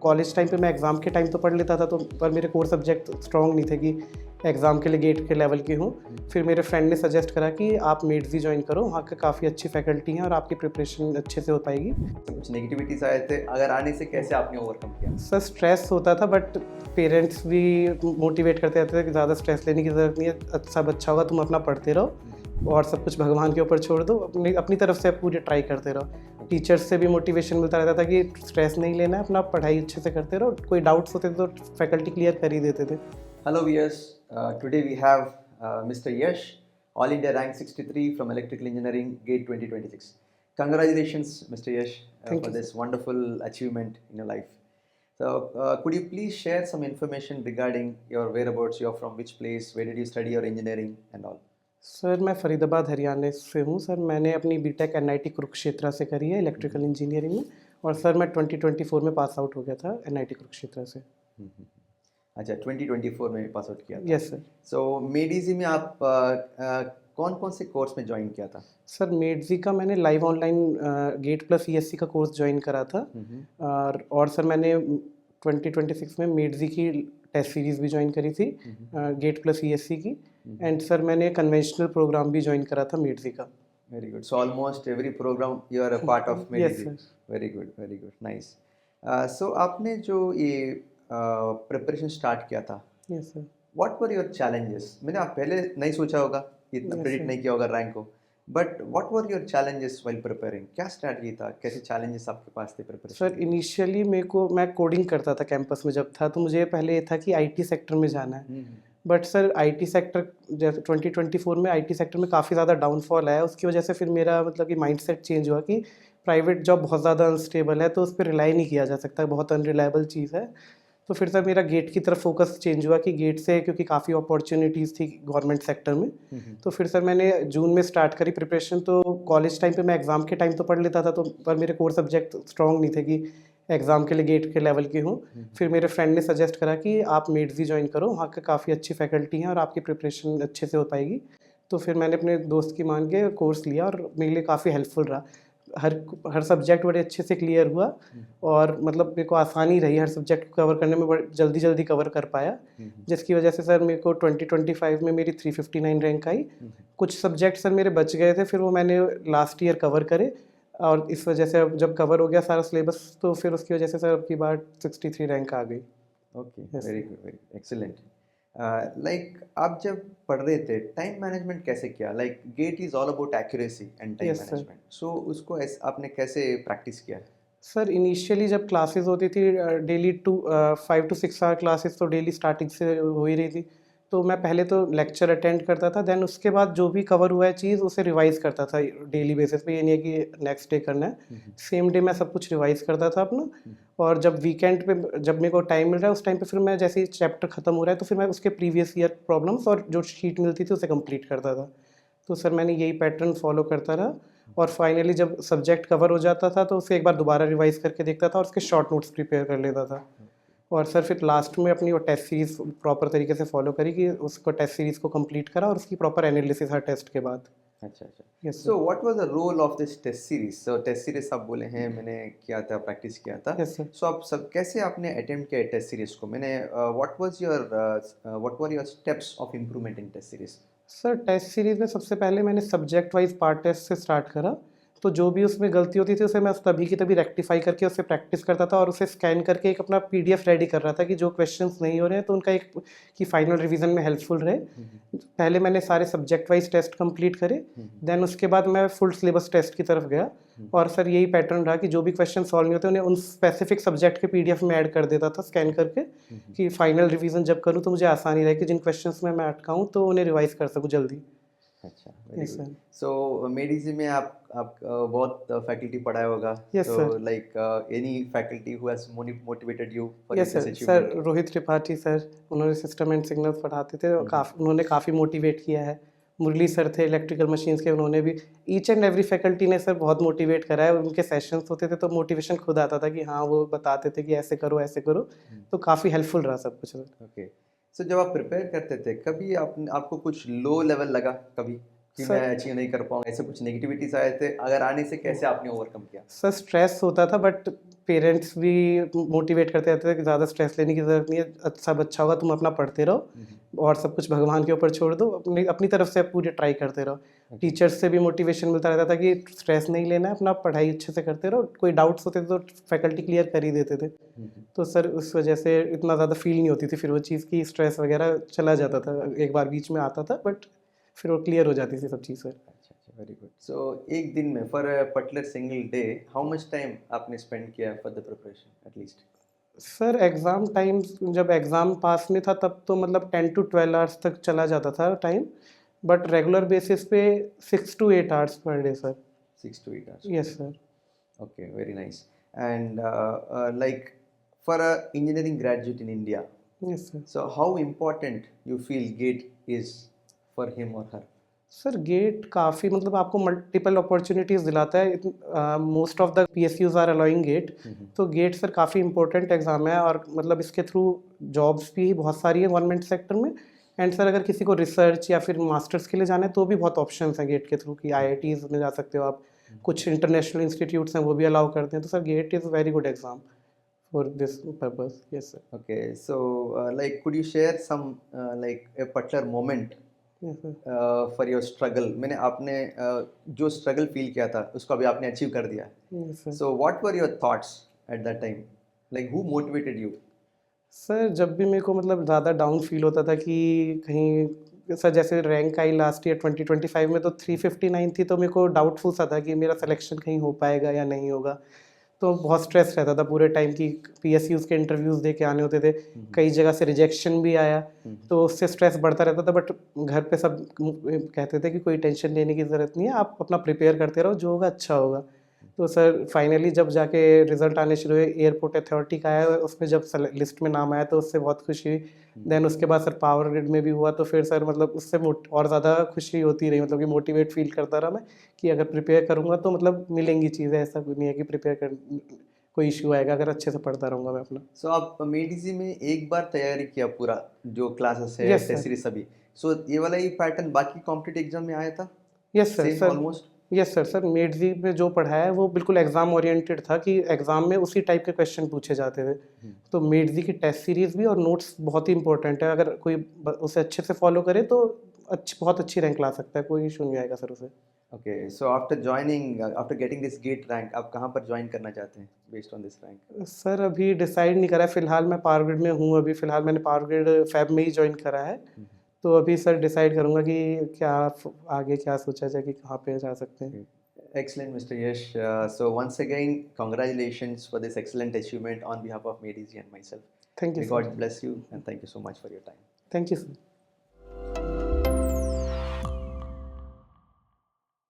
College time पे मैं exam के टाइम तो पढ़ लेता था, तो पर मेरे कोर सब्जेक्ट स्ट्रॉन्ग नहीं थे कि एग्ज़ाम के लिए गेट के लेवल के हों। फिर मेरे फ्रेंड ने सजेस्ट करा कि आप मेड्स ज्वाइन करो, वहाँ के काफ़ी अच्छी फैकल्टी हैं और आपकी प्रिपरेशन अच्छे से हो पाएगी। कुछ नेगेटिविटीज आए थे, अगर आने से कैसे आपने ओवरकम किया? सर स्ट्रेस होता था, बट पेरेंट्स भी मोटिवेट करते रहते थे कि ज़्यादा स्ट्रेस लेने की ज़रूरत नहीं है, सब अच्छा होगा, तुम अपना पढ़ते रहो और सब कुछ भगवान के ऊपर छोड़ दो, अपनी अपनी तरफ से पूरी ट्राई करते रहो। टीचर्स से भी मोटिवेशन मिलता रहता था कि स्ट्रेस नहीं लेना है, अपना पढ़ाई अच्छे से करते रहो, कोई डाउट्स होते थे तो फैकल्टी क्लियर कर ही देते थे। Hello viewers, today we have Mr. Yash, All India rank 63 from Electrical Engineering, GATE 2026. Congratulations, Mr. Yash, Thank for you, this wonderful achievement in your life. So, could you please share some information regarding your whereabouts? You're from which place? Where did you study your engineering and all? Sir मैं फरीदाबाद हरियाणा से हूँ। Sir मैंने अपनी BTech NIT Kurukshetra से करी है electrical engineering में, और सर मैं 2024 में पास आउट हो गया था एनआईटी कुरुक्षेत्र से। अच्छा, 2024 में पास आउट किया था। Yes sir. सो मेडीजी में आप कौन कौन से कोर्स में ज्वाइन किया था? सर मेडजी का मैंने live online gate plus ESC का कोर्स ज्वाइन करा था, और सर मैंने 2026 में मेडजी की टेस्ट सीरीज़ भी ज्वाइन करी थी, गेट प्लस ईएससी की। एंड सर मैंने कन्वेंशनल प्रोग्राम भी ज्वाइन करा था मेडजी का। Very good. So almost every program you are a part of Yes, Mediji. sir. Very good, nice. So आपने जो ये प्रिपरेशन स्टार्ट किया था, yes sir. what were your challenges? मैंने आप पहले नहीं सोचा होगा, इतना Yes, प्रेडिक्ट sir. नहीं किया होगा रैंक को, but what were your challenges while preparing? क्या स्ट्रैटेजी था, कैसे challenges आपके पास थे प्रिपरेशन? सर इनिशियली मैं कोडिंग करता था कैंपस में जब था, तो मुझे पहले ये था कि आईटी सेक्टर में जाना है। बट सर आईटी सेक्टर जैसे 2024 में आईटी सेक्टर में काफ़ी ज़्यादा डाउनफॉल आया, उसकी वजह से फिर मेरा मतलब कि माइंडसेट चेंज हुआ कि प्राइवेट जॉब बहुत ज़्यादा अनस्टेबल है, तो उस पर रिलाई नहीं किया जा सकता, बहुत अनरिलायबल चीज़ है। तो फिर सर मेरा गेट की तरफ फोकस चेंज हुआ कि गेट से क्योंकि काफ़ी अपॉर्चुनिटीज़ थी गवर्नमेंट सेक्टर में। तो फिर सर मैंने जून में स्टार्ट करी प्रिपरेशन। तो कॉलेज टाइम पे मैं एग्ज़ाम के टाइम तो पढ़ लेता था, तो पर मेरे कोर सब्जेक्ट स्ट्रॉन्ग नहीं थे कि एग्ज़ाम के लिए गेट के लेवल के हों। फिर मेरे फ्रेंड ने सजेस्ट करा कि आप मेड्स ज्वाइन करो, वहाँ के काफ़ी अच्छी फैकल्टी हैं और आपकी प्रिपरेशन अच्छे से हो पाएगी। तो फिर मैंने अपने दोस्त की मान के कोर्स लिया और मेरे लिए काफ़ी हेल्पफुल रहा। हर सब्जेक्ट बड़े अच्छे से क्लियर हुआ, और मतलब मेरे को आसानी रही हर सब्जेक्ट को कवर करने में, बड़े जल्दी कवर कर पाया, जिसकी वजह से सर मेरे को 2025 में मेरी 359 रैंक आई। कुछ सब्जेक्ट सर मेरे बच गए थे, फिर वो मैंने लास्ट ईयर कवर करे, और इस वजह से अब जब कवर हो गया सारा सिलेबस, तो फिर उसकी वजह से सर अब की बार 63 रैंक आ गई। Okay, very good, very excellent. Like आप जब पढ़ रहे थे, टाइम मैनेजमेंट कैसे किया? Like GATE is all about accuracy and time Yes, sir. Management, so उसको आपने कैसे प्रैक्टिस किया? सर इनिशियली जब क्लासेस होती थी डेली 5 to 6 आवर क्लासेस तो डेली स्टार्टिंग से हो ही रही थी। तो मैं पहले तो लेक्चर अटेंड करता था, देन उसके बाद जो भी कवर हुआ है चीज़ उसे रिवाइज़ करता था डेली बेसिस पे। ये नहीं है कि नेक्स्ट डे करना है, सेम डे मैं सब कुछ रिवाइज़ करता था अपना। और जब वीकेंड पे जब मेरे को टाइम मिल रहा है उस टाइम पे फिर मैं जैसे ही चैप्टर ख़त्म हो रहा है तो फिर मैं उसके प्रीवियस ईयर प्रॉब्लम्स और जो शीट मिलती थी उसे कंप्लीट करता था। तो सर मैंने यही पैटर्न फॉलो करता रहा, और फाइनली जब सब्जेक्ट कवर हो जाता था तो उसे एक बार दोबारा रिवाइज़ करके देखता था और उसके शॉर्ट नोट्स प्रिपेयर कर लेता था। और सर फिर लास्ट में अपनी वो टेस्ट सीरीज़ प्रॉपर तरीके से फॉलो करी कि उसको टेस्ट सीरीज़ को कंप्लीट करा और उसकी प्रॉपर एनालिसिस हर टेस्ट के बाद। अच्छा अच्छा। Yes so what was the role of this test series? So test series आप बोले हैं मैंने किया था, प्रैक्टिस किया था। Yes sir. सो आप सब कैसे आपने अटेम्प्ट किया टेस्ट सीरीज को? मैंने what were your steps of improvement in test series? Sir test series में सबसे पहले मैंने सब्जेक्ट वाइज पार्ट टेस्ट से स्टार्ट करा। तो जो भी उसमें गलती होती थी उसे मैं तभी की तभी रेक्टिफाई करके उससे प्रैक्टिस करता था, और उसे स्कैन करके एक अपना पीडीएफ रेडी कर रहा था कि जो क्वेश्चंस नहीं हो रहे हैं तो उनका एक कि फाइनल रिवीजन में हेल्पफुल रहे। पहले मैंने सारे सब्जेक्ट वाइज टेस्ट कंप्लीट करे, देन उसके बाद मैं फुल सिलेबस टेस्ट की तरफ गया। और सर यही पैटर्न रहा कि जो भी क्वेश्चन सॉल्व नहीं होते उन्हें उन स्पेसिफिक सब्जेक्ट के पीडीएफ में ऐड कर देता था स्कैन करके, कि फाइनल रिवीजन जब करूँ तो मुझे आसानी रहे कि जिन क्वेश्चंस में मैं अटका हूँ तो उन्हें रिवाइज कर सकूँ जल्दी। अच्छा, वेरी यस गुड। सर। सो मेडीजी में आप बहुत फैकल्टी पढ़ाया होगा, Yes, so sir. Like any faculty who has motivated you for yes this sir. Achievement? Rohit Tripathi sir, उन्होंने सिस्टम एंड सिग्नल्स पढ़ाते थे, और उन्होंने काफ़ी मोटिवेट किया है। मुरली सर थे इलेक्ट्रिकल मशीन्स के, उन्होंने भी ईच एंड एवरी फैकल्टी ने सर बहुत मोटिवेट करा है। उनके सेशंस होते थे तो मोटिवेशन खुद आता था कि हाँ वो बताते थे कि ऐसे करो ऐसे करो। तो काफ़ी हेल्पफुल रहा सब कुछ सर। ओके। सो जब आप प्रिपेयर करते थे, कभी आपको कुछ लो लेवल लगा कभी कि मैं सर अचीव नहीं कर पाऊंगा? ऐसे कुछ नेगेटिविटीज आए थे, अगर आने से कैसे आपने ओवरकम किया? सर स्ट्रेस होता था, बट पेरेंट्स भी मोटिवेट करते रहते थे कि ज़्यादा स्ट्रेस लेने की ज़रूरत नहीं है, सब अच्छा होगा, तुम अपना पढ़ते रहो और सब कुछ भगवान के ऊपर छोड़ दो, अपनी अपनी तरफ से पूरी ट्राई करते रहो। टीचर्स से भी मोटिवेशन मिलता रहता था कि स्ट्रेस नहीं लेना है, अपना पढ़ाई अच्छे से करते रहो, कोई डाउट्स होते थे तो फैकल्टी क्लियर कर ही देते थे। तो सर उस वजह से इतना ज़्यादा फील नहीं होती थी फिर वो चीज़ की, स्ट्रेस वगैरह चला जाता था, एक बार बीच में आता था बट फिर वो क्लियर हो जाती थी सब चीज़ सर। अच्छा, वेरी गुड। सो एक दिन में for a particular single day how much time आपने स्पेंड किया for the preparation at least? Sir exam time, जब एग्ज़ाम पास में था तब तो मतलब 10 to 12 आवर्स तक चला जाता था टाइम, बट रेगुलर बेसिस पे 6 to 8 hours per day sir. 6 to 8 hours. Yes sir. Okay, very nice. And like for a engineering graduate in India, yes sir. so how important you feel GATE is for him or her? Sir GATE काफ़ी मतलब आपको multiple opportunities दिलाता है, most of the PSUs are allowing GATE. तो GATE sir काफ़ी important exam है और मतलब इसके थ्रू जॉब्स भी बहुत सारी हैं गवर्नमेंट सेक्टर में। एंड सर अगर किसी को रिसर्च या फिर मास्टर्स के लिए जाना है तो भी बहुत ऑप्शंस हैं गेट के थ्रू, कि IITs में जा सकते हो आप, कुछ इंटरनेशनल इंस्टीट्यूट्स हैं वो भी अलाउ करते हैं। तो sir GATE is very good exam for this purpose. Yes sir. Okay, so like could you share some like a particular moment yes sir. for your struggle? मैंने आपने जो struggle feel किया था उसको अभी आपने achieve कर दिया। Yes sir. So what were your thoughts at that time? Like who motivated you? Sir जब भी मेरे को मतलब ज़्यादा डाउन फील होता था कि कहीं, सर जैसे रैंक आई लास्ट ईयर 2025 में तो 359 थी, तो मेरे को डाउटफुल सा था कि मेरा सिलेक्शन कहीं हो पाएगा या नहीं होगा। तो बहुत स्ट्रेस रहता था पूरे टाइम की, PSUs के इंटरव्यूज़ दे के आने होते थे, कई जगह से रिजेक्शन भी आया, तो उससे स्ट्रेस बढ़ता रहता था। बट घर पे सब कहते थे कि कोई टेंशन लेने की ज़रूरत नहीं है, आप अपना प्रिपेयर करते रहो, जो होगा अच्छा होगा। तो सर फाइनली जब जाके रिजल्ट आने शुरू हुए, एयरपोर्ट अथॉरिटी का आया, उसमें जब लिस्ट में नाम आया तो उससे बहुत खुशी हुई। देन उसके बाद सर पावर ग्रिड में भी हुआ, तो फिर सर मतलब उससे और ज़्यादा खुशी होती रही, मतलब कि मोटिवेट फील करता रहा मैं कि अगर प्रिपेयर करूँगा तो मतलब मिलेंगी चीज़ें, ऐसा कुछ नहीं है कि प्रिपेयर कर कोई इशू आएगा, अगर अच्छे से पढ़ता रहूँगा मैं अपना। सो आप मेडिसी में एक बार तैयारी किया पूरा जो क्लासेस है यस टेस्ट सर। सीरीज सभी, सो ये वाला ही पैटर्न बाकी कॉम्पिटिटिव एग्जाम में आया था yes sir. Same sir almost? Yes sir. Sir Made Easy में जो पढ़ाया है वो बिल्कुल एग्ज़ाम ओरिएंटेड था, कि एग्ज़ाम में उसी टाइप के क्वेश्चन पूछे जाते थे। तो मेड्जी की टेस्ट सीरीज़ भी और नोट्स बहुत ही इंपॉर्टेंट है, अगर कोई उसे अच्छे से फॉलो करे तो बहुत अच्छी रैंक ला सकता है, कोई इशू नहीं आएगा सर उसे। Okay, so after joining after getting this GATE rank आप कहाँ पर ज्वाइन करना चाहते हैं based on this rank? Sir अभी डिसाइड नहीं करा है, फिलहाल मैं पावर ग्रिड में हूँ, अभी फिलहाल मैंने पावर ग्रिड फैब में ही ज्वाइन करा है। तो अभी सर डिसाइड करूँगा कि क्या आगे क्या सोचा जाए कि कहाँ पे जा सकते हैं। Excellent, Mr. Yash. So once again, congratulations for this excellent achievement on behalf of Medici and myself. Thank you May sir. God bless you and thank you so much for your time. Thank you sir.